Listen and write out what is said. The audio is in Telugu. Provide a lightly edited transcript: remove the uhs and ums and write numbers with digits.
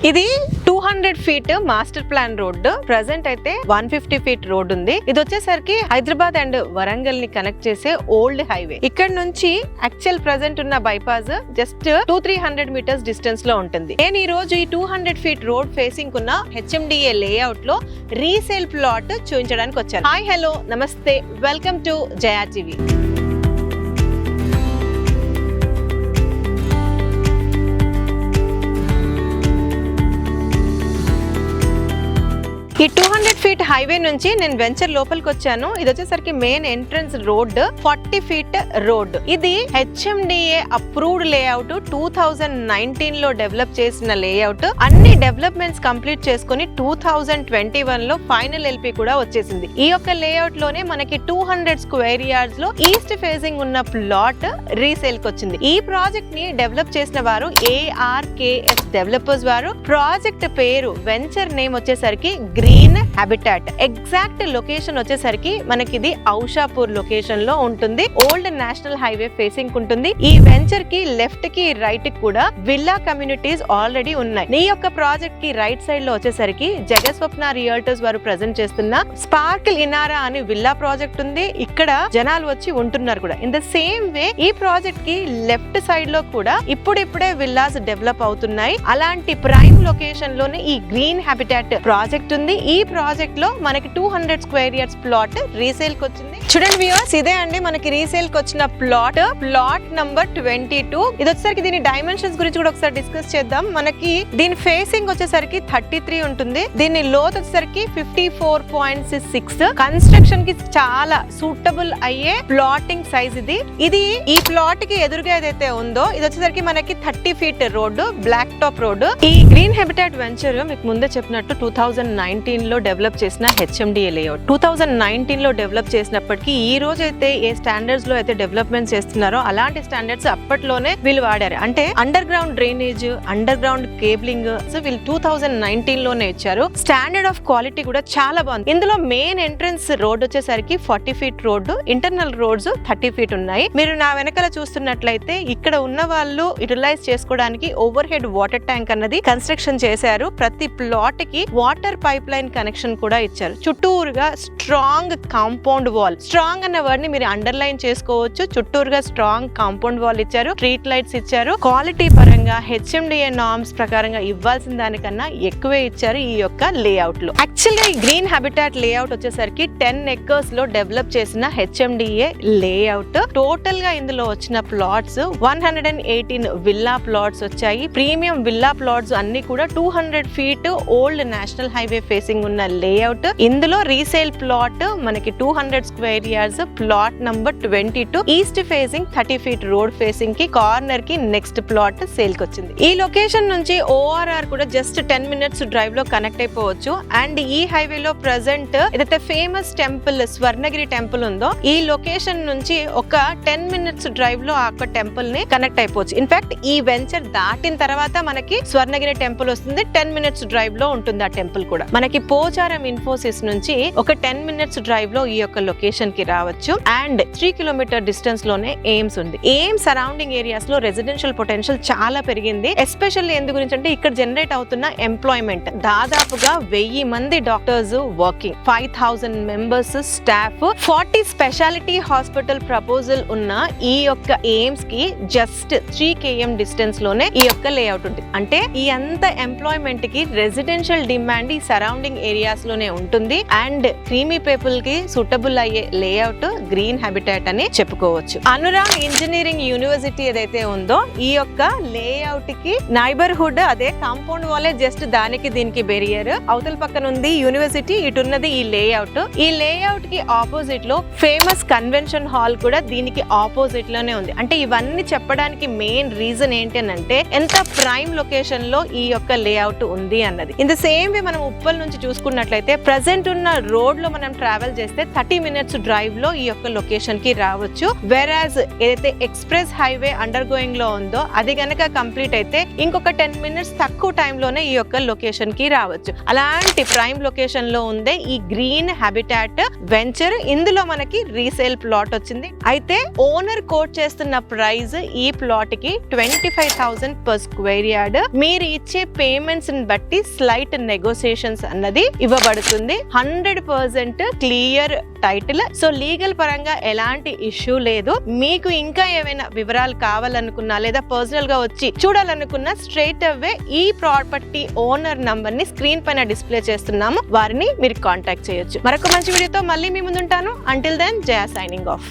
ఇది 200 feet master plan road. Present అయితే 150 ఫీట్ రోడ్ ఉంది. ఇది వచ్చేసరికి హైదరాబాద్ అండ్ వరంగల్ ని కనెక్ట్ చేసే ఓల్డ్ హైవే. ఇక్కడ నుంచి యాక్చువల్ ప్రెసెంట్ ఉన్న బైపాస్ జస్ట్ 200-300 మీటర్స్ డిస్టెన్స్ లో ఉంటుంది. నేను ఈ రోజు ఈ 200 ఫీట్ రోడ్ ఫేసింగ్ ఉన్న HMDA లేఅవుట్ లో రీసేల్ ప్లాట్ చూపించడానికి వచ్చాను. హాయ్ హలో నమస్తే, వెల్కమ్ టు జయా టీవీ. ఈ 200 ఫీట్ హైవే నుంచి నేను వెంచర్ లోపలికి వచ్చాను. ఇది వచ్చేసరికి main entrance road, 40 feet road. ఇది HMDA అప్రూవ్డ్ లేఅవుట్. 2019 లో డెవలప్ చేసిన లేఅవుట్. అన్ని డెవలప్మెంట్స్ కంప్లీట్ చేసుకుని 2021 లో ఫైనల్ LP కూడా వచ్చేసింది. ఈ యొక్క లేఅవుట్ లోనే మనకి 200 స్క్వేర్ యార్డ్స్ లో ఈస్ట్ ఫేసింగ్ ఉన్న ప్లాట్ రీసేల్ కి వచ్చింది. ఈ ప్రాజెక్ట్ ని డెవలప్ చేసిన వారు ARKS డెవలపర్స్ వారు. ప్రాజెక్ట్ పేరు వెంచర్ నేమ్ వచ్చేసరికి గ్రీన్ హ్యాబిటాట్. ఎగ్జాక్ట్ లొకేషన్ వచ్చేసరికి మనకి ఇది ఔషాపూర్ లొకేషన్ లో ఉంటుంది. ఓల్డ్ నేషనల్ హైవే ఫేసింగ్ ఉంటుంది. ఈ వెంచర్ కి లెఫ్ట్ కి రైట్ కి కూడా విల్లా కమ్యూనిటీస్ ఆల్రెడీ ఉన్నాయి. ఈ యొక్క ప్రాజెక్ట్ కి రైట్ సైడ్ లో వచ్చేసరికి జగస్వప్న రియల్టర్స్ వారు ప్రెజెంట్ చేస్తున్న స్పార్కిల్ ఇనారా అని విల్లా ప్రాజెక్ట్ ఉంది. ఇక్కడ జనాలు వచ్చి ఉంటున్నారు కూడా. ఇన్ ద సేమ్ వే ఈ ప్రాజెక్ట్ కి లెఫ్ట్ సైడ్ లో కూడా ఇప్పుడిప్పుడే విల్లాస్ డెవలప్ అవుతున్నాయి. అలాంటి ప్రైమ్ లొకేషన్ లోనే ఈ గ్రీన్ హ్యాబిటాట్ ప్రాజెక్ట్ ఉంది. ఈ ప్రాజెక్ట్ లో మనకి 200 స్క్వేర్ యార్డ్స్ ప్లాట్ రీసేల్ కి వచ్చింది. చూడండి వ్యూవర్స్, ఇదే అండి మనకి రీసేల్ కి వచ్చిన ప్లాట్ నంబర్ 22. ఇది వచ్చేసరికి దీని డైమెన్షన్స్ గురించి కూడా ఒకసారి డిస్కస్ చేద్దాం. మనకి దీని ఫేసింగ్ వచ్చేసరికి 33 ఉంటుంది. దీని లోత్ వచ్చేసరికి 54.6. కన్స్ట్రక్షన్ కి చాలా సూటబుల్ అయ్యే ప్లాటింగ్ సైజ్ ఇది. ఈ ప్లాట్ కి ఎదురుగా ఏదైతే ఉందో ఇది వచ్చేసరికి మనకి 30 feet road, black top road. ఈ గ్రీన్ హ్యాబిటాట్ వెంచర్ మీకు ముందే చెప్పినట్టు 2019 లో డెవలప్ చేసిన HMDA లేఅవుట్. 2019 లో డెవలప్ చేసినప్పటికీ ఈ రోజు అయితే ఏ స్టాండర్డ్స్ లో అయితే డెవలప్మెంట్ చేస్తున్నారో అలాంటి స్టాండర్డ్స్ అప్పట్లోనే వీళ్ళు వాడారు. అంటే under ground drainage, under ground cabling వీళ్ళు 2019 లోనే ఇచ్చారు. స్టాండర్డ్ ఆఫ్ క్వాలిటీ కూడా చాలా బాగుంది. ఇందులో మెయిన్ ఎంట్రన్స్ రోడ్ వచ్చేసరికి 40 feet road, internal roads 30 feet ఉన్నాయి. మీరు నా వెనకాల చూస్తున్నట్లయితే ఇక్కడ ఉన్న వాళ్ళు యూటిలైజ్ చేసుకోవడానికి ఓవర్ హెడ్ వాటర్ ట్యాంక్ అన్నది కన్స్ట్రక్షన్ చేశారు. ప్రతి ప్లాట్ కి వాటర్ పైప్ లైన్ కనెక్షన్ కూడా ఇచ్చారు. చుట్టూరుగా స్ట్రాంగ్ కాంపౌండ్ వాల్. స్ట్రాంగ్ అన్న వర్డ్ ని మీరు అండర్లైన్ చేసుకోవచ్చు. చుట్టూరుగా స్ట్రాంగ్ కాంపౌండ్ వాల్ ఇచ్చారు. స్ట్రీట్ లైట్స్ ఇచ్చారు. క్వాలిటీ పరంగా HMDA నార్మ్స్ ప్రకారంగా ఇవ్వాల్సిన దానికన్నా ఎక్కువే ఇచ్చారు ఈ యొక్క లేఅవుట్ లో. యాక్చువల్ గా ఈ గ్రీన్ హ్యాబిటాట్ లేఅవుట్ వచ్చేసరికి 10 ఎకర్స్ లో డెవలప్ చేసిన HMDA లేఅవుట్. టోటల్ గా ఇందులో వచ్చిన ప్లాట్స్ 118 విల్లా ప్లాట్స్ వచ్చాయి. ప్రీమియం విల్లా ప్లాట్స్ అన్ని కూడా 200 feet old national highway facing ఉన్న లేఅవుట్. ఇందులో రీసేల్ ప్లాట్ మనకి 200 square yards, plot number 22, east facing 30 feet road facing కి కార్నర్ కి నెక్స్ట్ ప్లాట్ సేల్ కి వచ్చింది. ఈ లొకేషన్ నుంచి ORR కూడా జస్ట్ 10 మినిట్స్ డ్రైవ్ లో కనెక్ట్ అయిపోవచ్చు. అండ్ ఈ హైవే లో ప్రెసెంట్ ఏదైతే ఫేమస్ టెంపుల్ స్వర్ణగిరి టెంపుల్ ఉందో ఈ లొకేషన్ నుంచి ఒక 10 మినిట్స్ డ్రైవ్ లో ఆ టెంపుల్ ని కనెక్ట్ అయిపోవచ్చు. ఇన్ఫాక్ట్ ఈ వెంచర్ దాటిన తర్వాత మనకి స్వర్ణగిరి టెంపుల్ వస్తుంది. 10 మినిట్స్ డ్రైవ్ లో ఉంటుంది ఆ టెంపుల్ కూడా. మనకి పోచారం ఇన్ఫోసిస్ నుంచి ఒక 10 మినిట్స్ డ్రైవ్ లో ఈ యొక్క లొకేషన్ కి రావచ్చు. అండ్ 3 కిలోమీటర్ డిస్టెన్స్ లోనే ఎయిమ్స్ ఉంది. ఎయిమ్స్ సరౌండింగ్ ఏరియాస్ లో రెసిడెన్షియల్ పొటెన్షియల్ చాలా పెరిగింది. ఎస్పెషల్లీ ఎందు గురించి అంటే ఇక్కడ జనరేట్ అవుతున్న ఎంప్లాయ్మెంట్. దాదాపుగా 1000 మంది doctors working, 5000 members staff, 40 speciality hospital proposal ఉన్న ఈ యొక్క ఎయిమ్స్ కి జస్ట్ 3 km డిస్టెన్స్ లోనే ఈ యొక్క లేఅవుట్ ఉంటుంది. అంటే ఈ అంత ఎంప్లాయ్మెంట్ కి రెసిడెన్షియల్ డిమాండ్ ఈ సరౌండింగ్ ఏరియాస్ లోనే ఉంటుంది. అండ్ క్రీమీ పీపుల్ కి సూటబుల్ అయ్యే లేఅవుట్ గ్రీన్ హ్యాబిటాట్ అని చెప్పుకోవచ్చు. అనురాగ్ ఇంజనీరింగ్ యూనివర్సిటీ ఏదైతే ఉందో ఈ యొక్క లేఅవుట్ కి నైబర్హుడ్, అదే కాంపౌండ్ వాలే జస్ట్ దానికి దీనికి బెరియర్. అవతల పక్కన ఉంది యూనివర్సిటీ, ఇటున్నది ఈ లేఅవుట్. ఈ లేఅవుట్ కి ఆపోజిట్ లో ఫేమస్ కన్వెన్షన్ హాల్ కూడా దీనికి ఆపోజిట్ లోనే ఉంది. అంటే ఇవన్నీ చెప్పడానికి మెయిన్ రీజన్ ఏంటంటే ఎంత ప్రైమ్ లొకేషన్ లో ఈ యొక్క లేఅవుట్ ఉంది అన్నది. ఇన్ ద సేమ్ వే మనం ఉప్పల్ నుంచి చూసుకున్నట్లయితే ప్రెసెంట్ ఉన్న రోడ్ లో మనం ట్రావెల్ చేస్తే 30 మినిట్స్ డ్రైవ్ లో ఈ యొక్క లొకేషన్ కి రావచ్చు. వెరాజ్ ఏదైతే ఎక్స్ప్రెస్ హైవే అండర్ గోయింగ్ లో ఉందో అది గనక కంప్లీట్ అయితే ఇంకొక 10 మినిట్స్ తక్కువ టైంలోనే ఈ యొక్క లొకేషన్ కి రావచ్చు. అలాంటి ప్రైమ్ లొకేషన్ లో ఉందే ఈ గ్రీన్ హ్యాబిటాట్ వెంచర్. ఇందులో మనకి రీసేల్ ప్లాట్ వచ్చింది. అయితే ఓనర్ కోట్ చేస్తున్న ప్రైస్ ఈ ప్లాట్ కి 25,000 పర్ స్క్వేర్ యార్డ్. మీరు ఇచ్చే పేమెంట్స్ ని బట్టి స్లైట్ నెగోసియేషన్స్ అన్నది ఇవ్వబడుతుంది. 100% క్లియర్ టైటిల్. సో లీగల్ పరంగా ఎలాంటి ఇష్యూ లేదు. మీకు ఇంకా ఏమైనా వివరాలు కావాలనుకున్నా లేదా పర్సనల్ గా వచ్చి చూడాలనుకున్నా స్ట్రైట్ అవే ఈ ప్రాపర్టీ ఓనర్ నంబర్ ని స్క్రీన్ పైన డిస్ప్లే చేస్తున్నాము. వారిని మీరు కాంటాక్ట్ చేయొచ్చు. మరొక మంచి వీడియోతో మళ్ళీ మీ ముందుంటాను. అంటిల్ దెన్ జయ సైనింగ్ ఆఫ్.